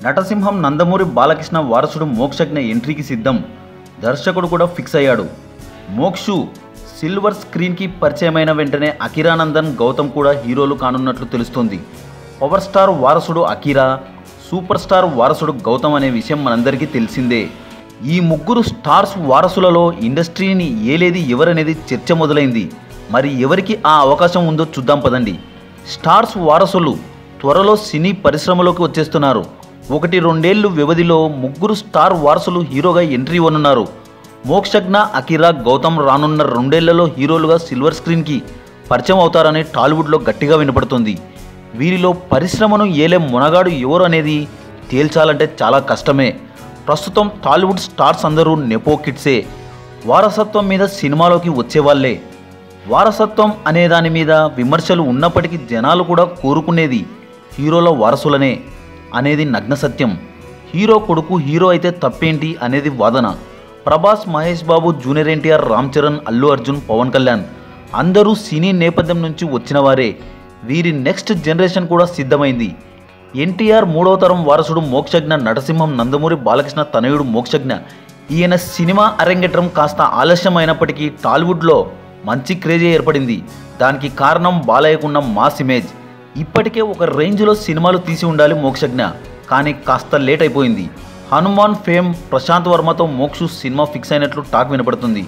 నటసింహం నందమూరి బాలకృష్ణ వారసుడు మోక్షజ్ఞ ఎంట్రీకి సిద్ధం. దర్శకుడు కూడా ఫిక్స్ అయ్యాడు. మోక్షు సిల్వర్ స్క్రీన్కి పరిచయమైన వెంటనే అకిరానందన్, గౌతమ్ కూడా హీరోలు కానున్నట్లు తెలుస్తోంది. పవర్ స్టార్ వారసుడు అకిరా, సూపర్ స్టార్ వారసుడు గౌతమ్ అనే విషయం మనందరికీ తెలిసిందే. ఈ ముగ్గురు స్టార్స్ వారసులలో ఇండస్ట్రీని ఏలేది ఎవరనేది చర్చ మొదలైంది. మరి ఎవరికి ఆ అవకాశం ఉందో చూద్దాం పదండి. స్టార్స్ వారసులు త్వరలో సినీ పరిశ్రమలోకి వచ్చేస్తున్నారు. 1-2 వ్యవధిలో ముగ్గురు స్టార్ వారసులు హీరోగా ఎంట్రీ ఇవ్వనున్నారు. మోక్షజ్ఞ, అకిరా, గౌతమ్ రానున్న 2 ఏళ్లలో హీరోలుగా సిల్వర్ స్క్రీన్కి పరిచయం అవుతారని టాలీవుడ్లో గట్టిగా వినపడుతుంది. వీరిలో పరిశ్రమను ఏలే మునగాడు ఎవరు అనేది తేల్చాలంటే చాలా కష్టమే. ప్రస్తుతం టాలీవుడ్ స్టార్స్ అందరూ నెపో కిడ్సే. వారసత్వం మీద సినిమాలోకి వచ్చేవాళ్లే. వారసత్వం అనే దాని మీద విమర్శలు ఉన్నప్పటికీ జనాలు కూడా కోరుకునేది హీరోల వారసులనే అనేది నగ్న సత్యం. హీరో కొడుకు హీరో అయితే తప్పేంటి అనేది వాదన. ప్రభాస్, మహేష్ బాబు, జూనియర్ ఎన్టీఆర్, రామ్ చరణ్, అల్లు అర్జున్, పవన్ కళ్యాణ్ అందరూ సినీ నేపథ్యం నుంచి వచ్చిన వారే. వీరి నెక్స్ట్ జనరేషన్ కూడా సిద్ధమైంది. ఎన్టీఆర్ 3వ తరం వారసుడు మోక్షజ్ఞ నటసింహం నందమూరి బాలకృష్ణ తనయుడు మోక్షజ్ఞ. ఈయన సినిమా అరంగేట్రం కాస్త ఆలస్యం అయినప్పటికీ టాలీవుడ్లో మంచి క్రేజీ ఏర్పడింది. దానికి కారణం బాలయ్యకున్న మాస్ ఇమేజ్. ఇప్పటికే ఒక రేంజ్లో సినిమాలు తీసి ఉండాలి మోక్షజ్ఞ, కానీ కాస్త లేట్ అయిపోయింది. హనుమాన్ ఫేమ్ ప్రశాంత్ వర్మతో మోక్షు సినిమా ఫిక్స్ అయినట్లు టాక్ వినపడుతుంది.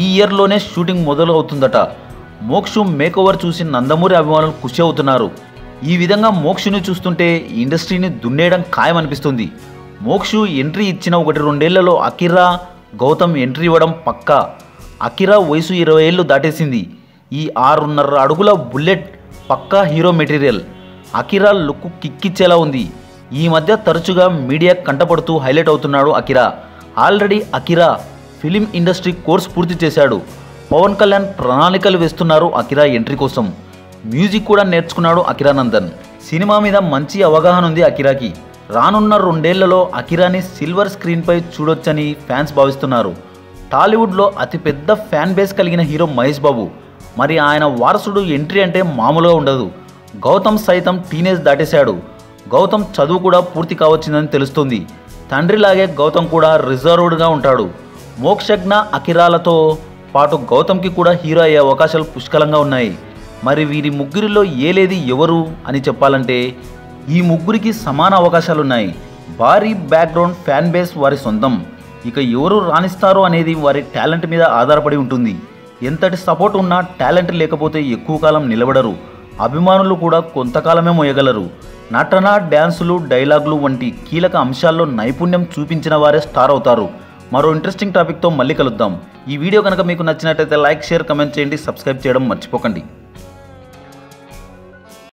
ఈ ఇయర్లోనే షూటింగ్ మొదలు అవుతుందట. మోక్షు మేకోవర్ చూసి నందమూరి అభిమానులు ఖుషి అవుతున్నారు. ఈ విధంగా మోక్షుని చూస్తుంటే ఇండస్ట్రీని దున్నేయడం ఖాయమనిపిస్తుంది. మోక్షు ఎంట్రీ ఇచ్చిన 1-2 ఏళ్లలో అకిరా, గౌతమ్ ఎంట్రీ ఇవ్వడం పక్కా. అకిరా వయసు 20 ఏళ్ళు దాటేసింది. ఈ 6.5 అడుగుల బుల్లెట్ పక్కా హీరో మెటీరియల్. అకిరా లుక్ కిక్కిచ్చేలా ఉంది. ఈ మధ్య తరచుగా మీడియా కంటపడుతూ హైలైట్ అవుతున్నాడు Akira. Already Akira film industry course పూర్తి చేశాడు. పవన్ కళ్యాణ్ ప్రణాళికలు వేస్తున్నారు అకిరా ఎంట్రీ కోసం. మ్యూజిక్ కూడా నేర్చుకున్నాడు అకిరానందన్. సినిమా మీద మంచి అవగాహన ఉంది అకిరాకి. రానున్న 2 ఏళ్లలో అకిరాని సిల్వర్ స్క్రీన్పై చూడొచ్చని ఫ్యాన్స్ భావిస్తున్నారు. టాలీవుడ్లో అతిపెద్ద ఫ్యాన్ బేస్ కలిగిన హీరో మహేష్ బాబు. మరి ఆయన వారసుడు ఎంట్రీ అంటే మామూలుగా ఉండదు. గౌతమ్ సైతం టీనేజ్ దాటేశాడు. గౌతమ్ చదువు కూడా పూర్తి కావచ్చిందని తెలుస్తుంది. తండ్రిలాగే గౌతమ్ కూడా రిజర్వ్డ్గా ఉంటాడు. మోక్షజ్ఞ, అకిరాలతో పాటు గౌతమ్కి కూడా హీరో అయ్యే అవకాశాలు పుష్కలంగా ఉన్నాయి. మరి వీరి ముగ్గురిలో ఏలేది ఎవరు అని చెప్పాలంటే ఈ ముగ్గురికి సమాన అవకాశాలున్నాయి. భారీ బ్యాక్గ్రౌండ్, ఫ్యాన్ బేస్ వారి సొంతం. ఇక ఎవరు రాణిస్తారో అనేది వారి టాలెంట్ మీద ఆధారపడి ఉంటుంది. ఎంతటి సపోర్ట్ ఉన్నా టాలెంట్ లేకపోతే ఎక్కువ కాలం నిలబడరు. అభిమానులు కూడా కొంతకాలమే మోయగలరు. నటన, డ్యాన్సులు, డైలాగులు వంటి కీలక అంశాల్లో నైపుణ్యం చూపించిన వారే స్టార్ అవుతారు. మరో ఇంట్రెస్టింగ్ టాపిక్తో మళ్ళీ కలుద్దాం. ఈ వీడియో కనుక మీకు నచ్చినట్లయితే లైక్, షేర్, కమెంట్ చేయండి. సబ్స్క్రైబ్ చేయడం మర్చిపోకండి.